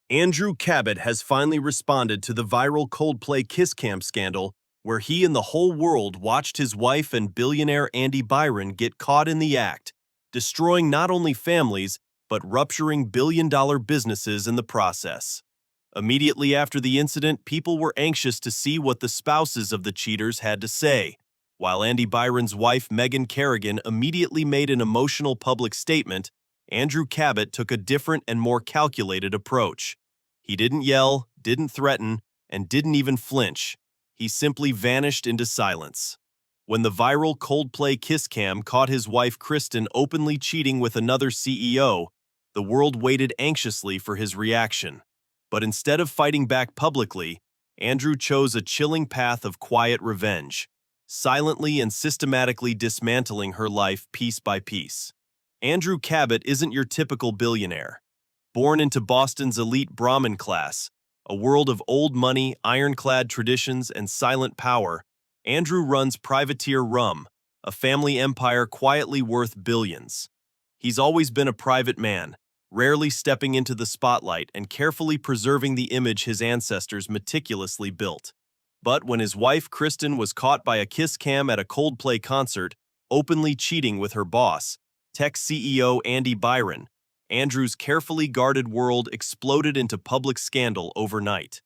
Andrew Cabot has finally responded to the viral Coldplay Kiss Cam scandal, where he and the whole world watched his wife and billionaire Andy Byron get caught in the act, destroying not only families, but rupturing billion-dollar businesses in the process. Immediately after the incident, people were anxious to see what the spouses of the cheaters had to say, while Andy Byron's wife, Megan Kerrigan, immediately made an emotional public statement. Andrew Cabot took a different and more calculated approach. He didn't yell, didn't threaten, and didn't even flinch. He simply vanished into silence. When the viral Coldplay Kiss Cam caught his wife Kristen openly cheating with another CEO, the world waited anxiously for his reaction. But instead of fighting back publicly, Andrew chose a chilling path of quiet revenge, silently and systematically dismantling her life piece by piece. Andrew Cabot isn't your typical billionaire. Born into Boston's elite Brahmin class, a world of old money, ironclad traditions, and silent power, Andrew runs Privateer Rum, a family empire quietly worth billions. He's always been a private man, rarely stepping into the spotlight and carefully preserving the image his ancestors meticulously built. But when his wife Kristen was caught by a kiss cam at a Coldplay concert, openly cheating with her boss, tech CEO Andy Byron, Andrew's carefully guarded world exploded into public scandal overnight.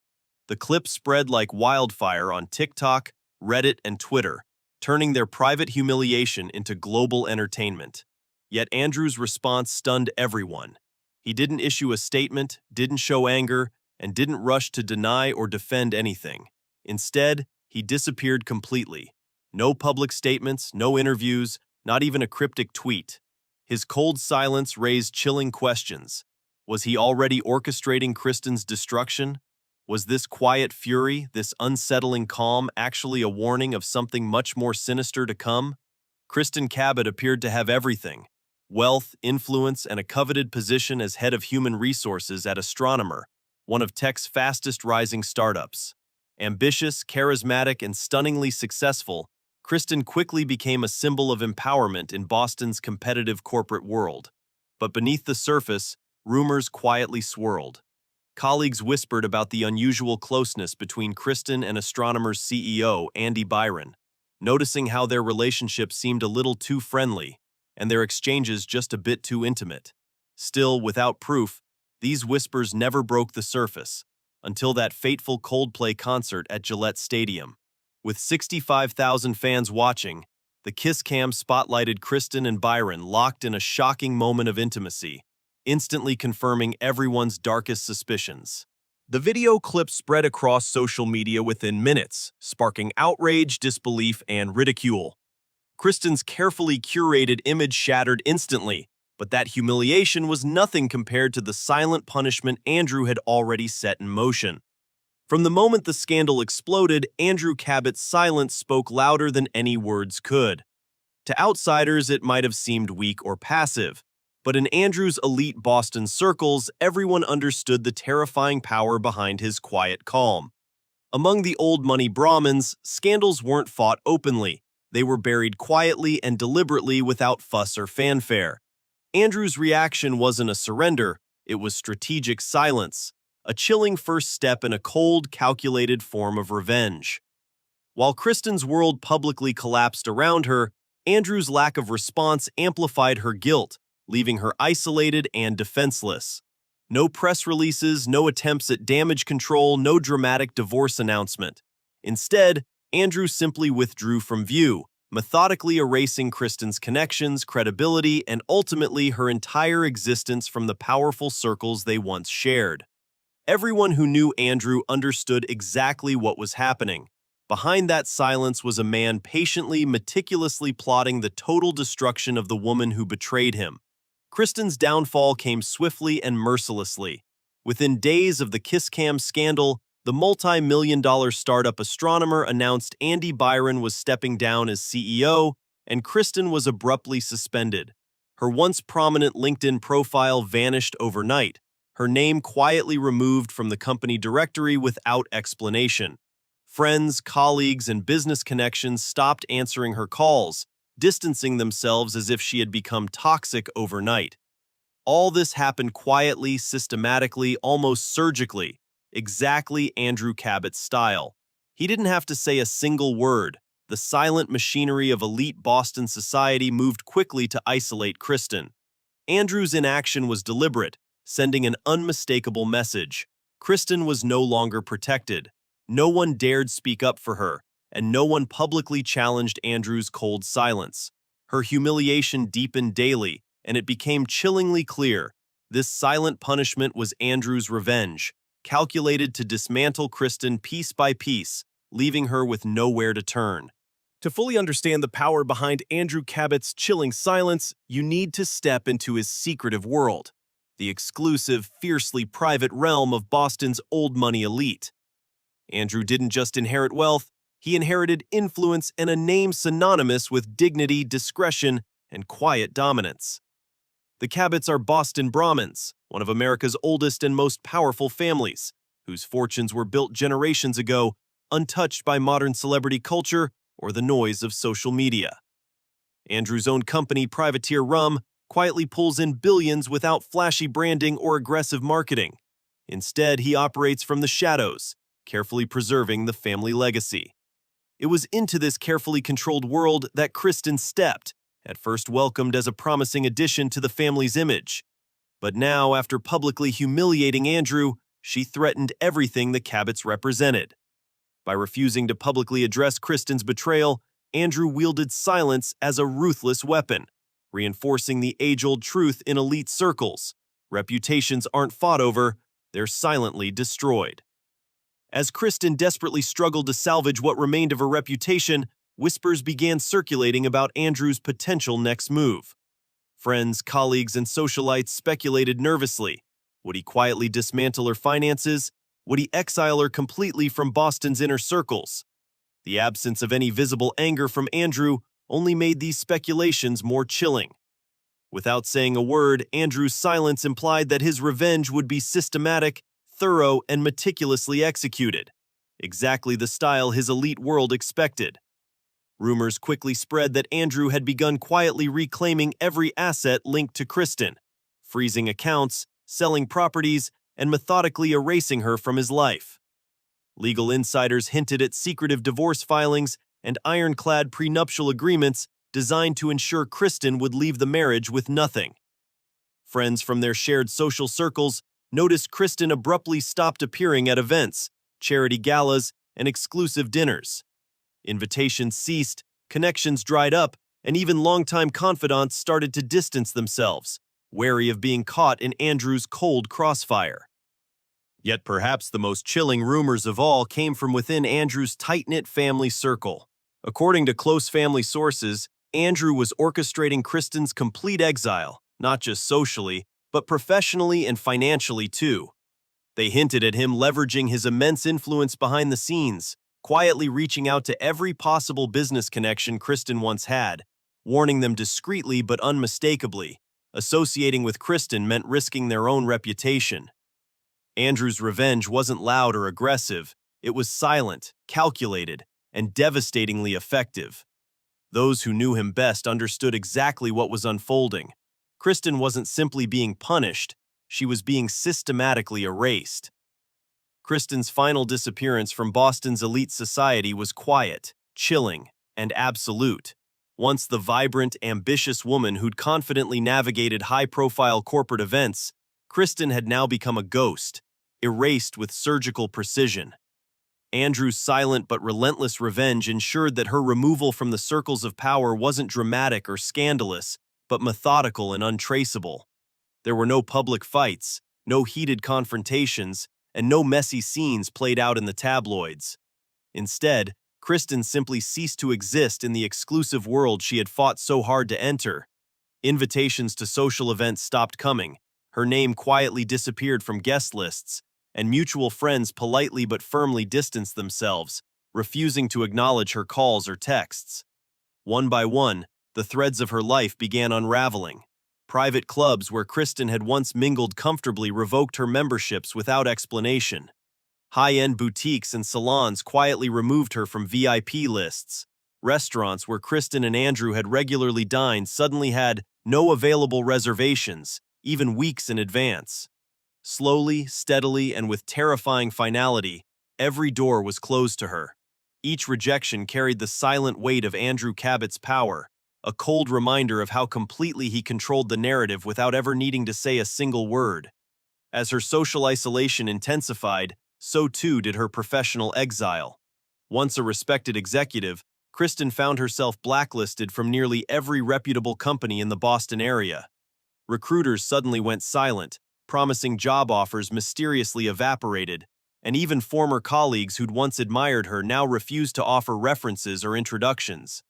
The clip spread like wildfire on TikTok, Reddit, and Twitter, turning their private humiliation into global entertainment. Yet Andrew's response stunned everyone. He didn't issue a statement, didn't show anger, and didn't rush to deny or defend anything. Instead, he disappeared completely. No public statements, no interviews, not even a cryptic tweet. His cold silence raised chilling questions. Was he already orchestrating Kristen's destruction? Was this quiet fury, this unsettling calm, actually a warning of something much more sinister to come? Kristen Cabot appeared to have everything: wealth, influence, and a coveted position as head of human resources at Astronomer, one of tech's fastest rising startups. Ambitious, charismatic, and stunningly successful, Kristen quickly became a symbol of empowerment in Boston's competitive corporate world. But beneath the surface, rumors quietly swirled. Colleagues whispered about the unusual closeness between Kristen and Astronomer's CEO, Andy Byron, noticing how their relationship seemed a little too friendly, and their exchanges just a bit too intimate. Still, without proof, these whispers never broke the surface, until that fateful Coldplay concert at Gillette Stadium. With 65,000 fans watching, the Kiss Cam spotlighted Kristen and Byron locked in a shocking moment of intimacy, instantly confirming everyone's darkest suspicions. The video clip spread across social media within minutes, sparking outrage, disbelief, and ridicule. Kristen's carefully curated image shattered instantly, but that humiliation was nothing compared to the silent punishment Andrew had already set in motion. From the moment the scandal exploded, Andrew Cabot's silence spoke louder than any words could. To outsiders, it might have seemed weak or passive, but in Andrew's elite Boston circles, everyone understood the terrifying power behind his quiet calm. Among the old money Brahmins, scandals weren't fought openly. They were buried quietly and deliberately without fuss or fanfare. Andrew's reaction wasn't a surrender, it was strategic silence, a chilling first step in a cold, calculated form of revenge. While Kristen's world publicly collapsed around her, Andrew's lack of response amplified her guilt, leaving her isolated and defenseless. No press releases, no attempts at damage control, no dramatic divorce announcement. Instead, Andrew simply withdrew from view, methodically erasing Kristen's connections, credibility, and ultimately her entire existence from the powerful circles they once shared. Everyone who knew Andrew understood exactly what was happening. Behind that silence was a man patiently, meticulously plotting the total destruction of the woman who betrayed him. Kristen's downfall came swiftly and mercilessly. Within days of the Kiss Cam scandal, the multi-million-dollar startup Astronomer announced Andy Byron was stepping down as CEO, and Kristen was abruptly suspended. Her once prominent LinkedIn profile vanished overnight, her name quietly removed from the company directory without explanation. Friends, colleagues, and business connections stopped answering her calls, distancing themselves as if she had become toxic overnight. All this happened quietly, systematically, almost surgically, exactly Andrew Cabot's style. He didn't have to say a single word. The silent machinery of elite Boston society moved quickly to isolate Kristen. Andrew's inaction was deliberate, sending an unmistakable message. Kristen was no longer protected. No one dared speak up for her, and no one publicly challenged Andrew's cold silence. Her humiliation deepened daily, and it became chillingly clear. This silent punishment was Andrew's revenge, calculated to dismantle Kristen piece by piece, leaving her with nowhere to turn. To fully understand the power behind Andrew Cabot's chilling silence, you need to step into his secretive world, the exclusive, fiercely private realm of Boston's old money elite. Andrew didn't just inherit wealth, he inherited influence and a name synonymous with dignity, discretion, and quiet dominance. The Cabots are Boston Brahmins, one of America's oldest and most powerful families, whose fortunes were built generations ago, untouched by modern celebrity culture or the noise of social media. Andrew's own company, Privateer Rum, quietly pulls in billions without flashy branding or aggressive marketing. Instead, he operates from the shadows, carefully preserving the family legacy. It was into this carefully controlled world that Kristen stepped, at first welcomed as a promising addition to the family's image. But now, after publicly humiliating Andrew, she threatened everything the Cabots represented. By refusing to publicly address Kristen's betrayal, Andrew wielded silence as a ruthless weapon, reinforcing the age-old truth in elite circles. Reputations aren't fought over, they're silently destroyed. As Kristen desperately struggled to salvage what remained of her reputation, whispers began circulating about Andrew's potential next move. Friends, colleagues, and socialites speculated nervously. Would he quietly dismantle her finances? Would he exile her completely from Boston's inner circles? The absence of any visible anger from Andrew only made these speculations more chilling. Without saying a word, Andrew's silence implied that his revenge would be systematic, thorough, and meticulously executed, exactly the style his elite world expected. Rumors quickly spread that Andrew had begun quietly reclaiming every asset linked to Kristen, freezing accounts, selling properties, and methodically erasing her from his life. Legal insiders hinted at secretive divorce filings and ironclad prenuptial agreements designed to ensure Kristen would leave the marriage with nothing. Friends from their shared social circles noticed Kristen abruptly stopped appearing at events, charity galas, and exclusive dinners. Invitations ceased, connections dried up, and even longtime confidants started to distance themselves, wary of being caught in Andrew's cold crossfire. Yet perhaps the most chilling rumors of all came from within Andrew's tight-knit family circle. According to close family sources, Andrew was orchestrating Kristen's complete exile, not just socially, but professionally and financially too. They hinted at him leveraging his immense influence behind the scenes, quietly reaching out to every possible business connection Kristen once had, warning them discreetly but unmistakably. Associating with Kristen meant risking their own reputation. Andrew's revenge wasn't loud or aggressive. It was silent, calculated, and devastatingly effective. Those who knew him best understood exactly what was unfolding. Kristen wasn't simply being punished, she was being systematically erased. Kristen's final disappearance from Boston's elite society was quiet, chilling, and absolute. Once the vibrant, ambitious woman who'd confidently navigated high-profile corporate events, Kristen had now become a ghost, erased with surgical precision. Andrew's silent but relentless revenge ensured that her removal from the circles of power wasn't dramatic or scandalous, but methodical and untraceable. There were no public fights, no heated confrontations, and no messy scenes played out in the tabloids. Instead, Kristen simply ceased to exist in the exclusive world she had fought so hard to enter. Invitations to social events stopped coming, her name quietly disappeared from guest lists, and mutual friends politely but firmly distanced themselves, refusing to acknowledge her calls or texts. One by one, the threads of her life began unraveling. Private clubs where Kristen had once mingled comfortably revoked her memberships without explanation. High-end boutiques and salons quietly removed her from VIP lists. Restaurants where Kristen and Andrew had regularly dined suddenly had no available reservations, even weeks in advance. Slowly, steadily, and with terrifying finality, every door was closed to her. Each rejection carried the silent weight of Andrew Cabot's power, a cold reminder of how completely he controlled the narrative without ever needing to say a single word. As her social isolation intensified, so too did her professional exile. Once a respected executive, Kristen found herself blacklisted from nearly every reputable company in the Boston area. Recruiters suddenly went silent, promising job offers mysteriously evaporated, and even former colleagues who'd once admired her now refused to offer references or introductions.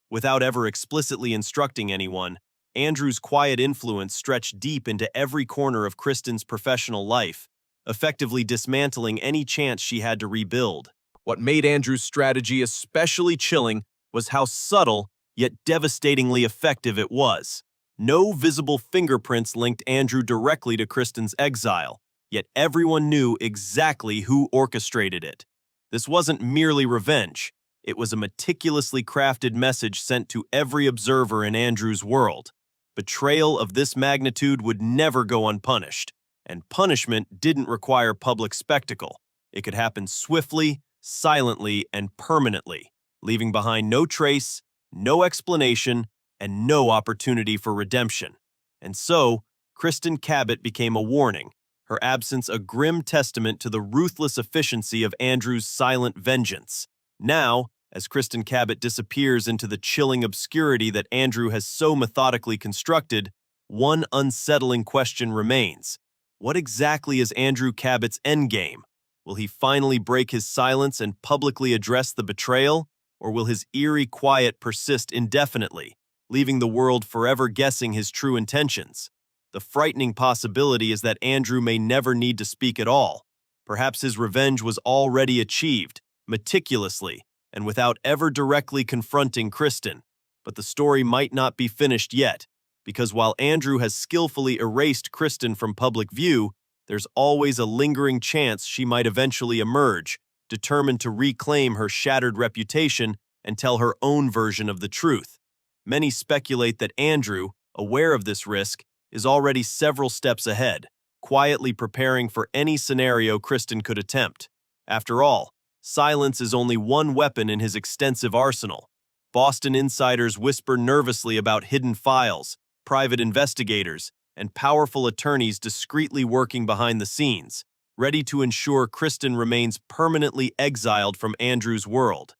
Without ever explicitly instructing anyone, Andrew's quiet influence stretched deep into every corner of Kristen's professional life, effectively dismantling any chance she had to rebuild. What made Andrew's strategy especially chilling was how subtle, yet devastatingly effective it was. No visible fingerprints linked Andrew directly to Kristen's exile, yet everyone knew exactly who orchestrated it. This wasn't merely revenge. It was a meticulously crafted message sent to every observer in Andrew's world. Betrayal of this magnitude would never go unpunished, and punishment didn't require public spectacle. It could happen swiftly, silently, and permanently, leaving behind no trace, no explanation, and no opportunity for redemption. And so, Kristen Cabot became a warning, her absence a grim testament to the ruthless efficiency of Andrew's silent vengeance. Now, as Kristen Cabot disappears into the chilling obscurity that Andrew has so methodically constructed, one unsettling question remains. What exactly is Andrew Cabot's endgame? Will he finally break his silence and publicly address the betrayal, or will his eerie quiet persist indefinitely, leaving the world forever guessing his true intentions? The frightening possibility is that Andrew may never need to speak at all. Perhaps his revenge was already achieved, meticulously, and without ever directly confronting Kristen. But the story might not be finished yet, because while Andrew has skillfully erased Kristen from public view, there's always a lingering chance she might eventually emerge, determined to reclaim her shattered reputation and tell her own version of the truth. Many speculate that Andrew, aware of this risk, is already several steps ahead, quietly preparing for any scenario Kristen could attempt. After all, silence is only one weapon in his extensive arsenal. Boston insiders whisper nervously about hidden files, private investigators, and powerful attorneys discreetly working behind the scenes, ready to ensure Kristen remains permanently exiled from Andrew's world.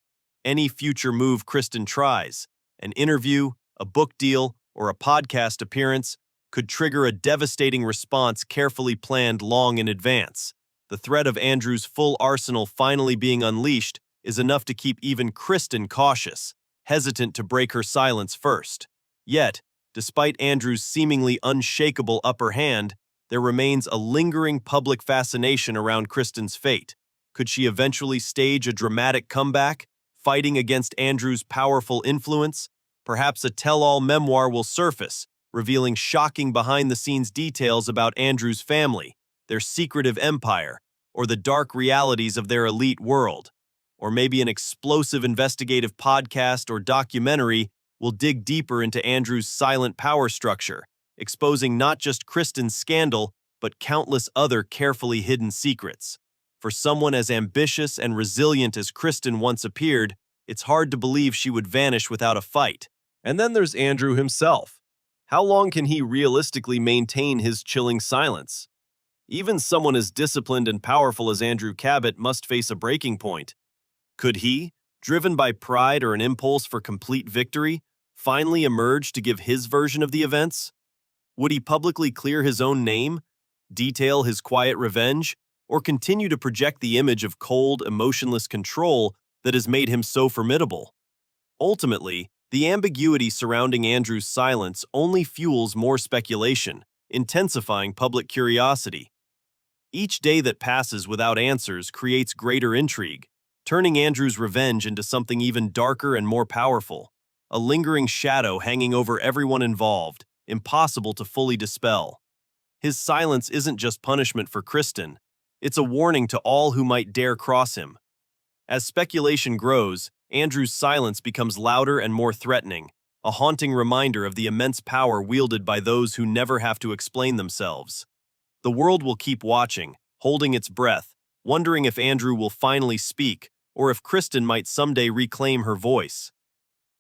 Any future move Kristen tries, an interview, a book deal, or a podcast appearance, could trigger a devastating response carefully planned long in advance. The threat of Andrew's full arsenal finally being unleashed is enough to keep even Kristen cautious, hesitant to break her silence first. Yet, despite Andrew's seemingly unshakable upper hand, there remains a lingering public fascination around Kristen's fate. Could she eventually stage a dramatic comeback, fighting against Andrew's powerful influence? Perhaps a tell-all memoir will surface, revealing shocking behind-the-scenes details about Andrew's family, their secretive empire, or the dark realities of their elite world. Or maybe an explosive investigative podcast or documentary will dig deeper into Andrew's silent power structure, exposing not just Kristen's scandal, but countless other carefully hidden secrets. For someone as ambitious and resilient as Kristen once appeared, it's hard to believe she would vanish without a fight. And then there's Andrew himself. How long can he realistically maintain his chilling silence? Even someone as disciplined and powerful as Andrew Cabot must face a breaking point. Could he, driven by pride or an impulse for complete victory, finally emerge to give his version of the events? Would he publicly clear his own name, detail his quiet revenge, or continue to project the image of cold, emotionless control that has made him so formidable? Ultimately, the ambiguity surrounding Andrew's silence only fuels more speculation, intensifying public curiosity. Each day that passes without answers creates greater intrigue, turning Andrew's revenge into something even darker and more powerful, a lingering shadow hanging over everyone involved, impossible to fully dispel. His silence isn't just punishment for Kristen, it's a warning to all who might dare cross him. As speculation grows, Andrew's silence becomes louder and more threatening, a haunting reminder of the immense power wielded by those who never have to explain themselves. The world will keep watching, holding its breath, wondering if Andrew will finally speak, or if Kristen might someday reclaim her voice.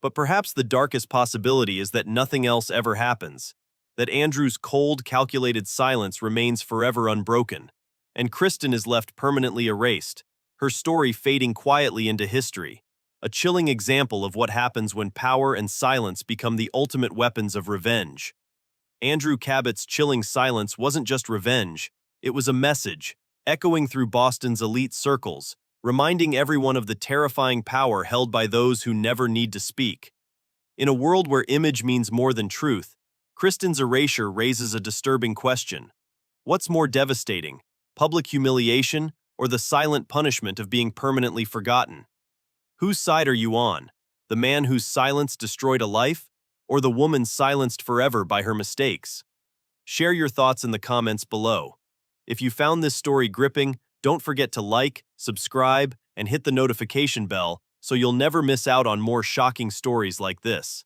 But perhaps the darkest possibility is that nothing else ever happens, that Andrew's cold, calculated silence remains forever unbroken, and Kristen is left permanently erased, her story fading quietly into history, a chilling example of what happens when power and silence become the ultimate weapons of revenge. Andrew Cabot's chilling silence wasn't just revenge, it was a message, echoing through Boston's elite circles, reminding everyone of the terrifying power held by those who never need to speak. In a world where image means more than truth, Kristen's erasure raises a disturbing question. What's more devastating, public humiliation or the silent punishment of being permanently forgotten? Whose side are you on? The man whose silence destroyed a life, or the woman silenced forever by her mistakes? Share your thoughts in the comments below. If you found this story gripping, don't forget to like, subscribe, and hit the notification bell so you'll never miss out on more shocking stories like this.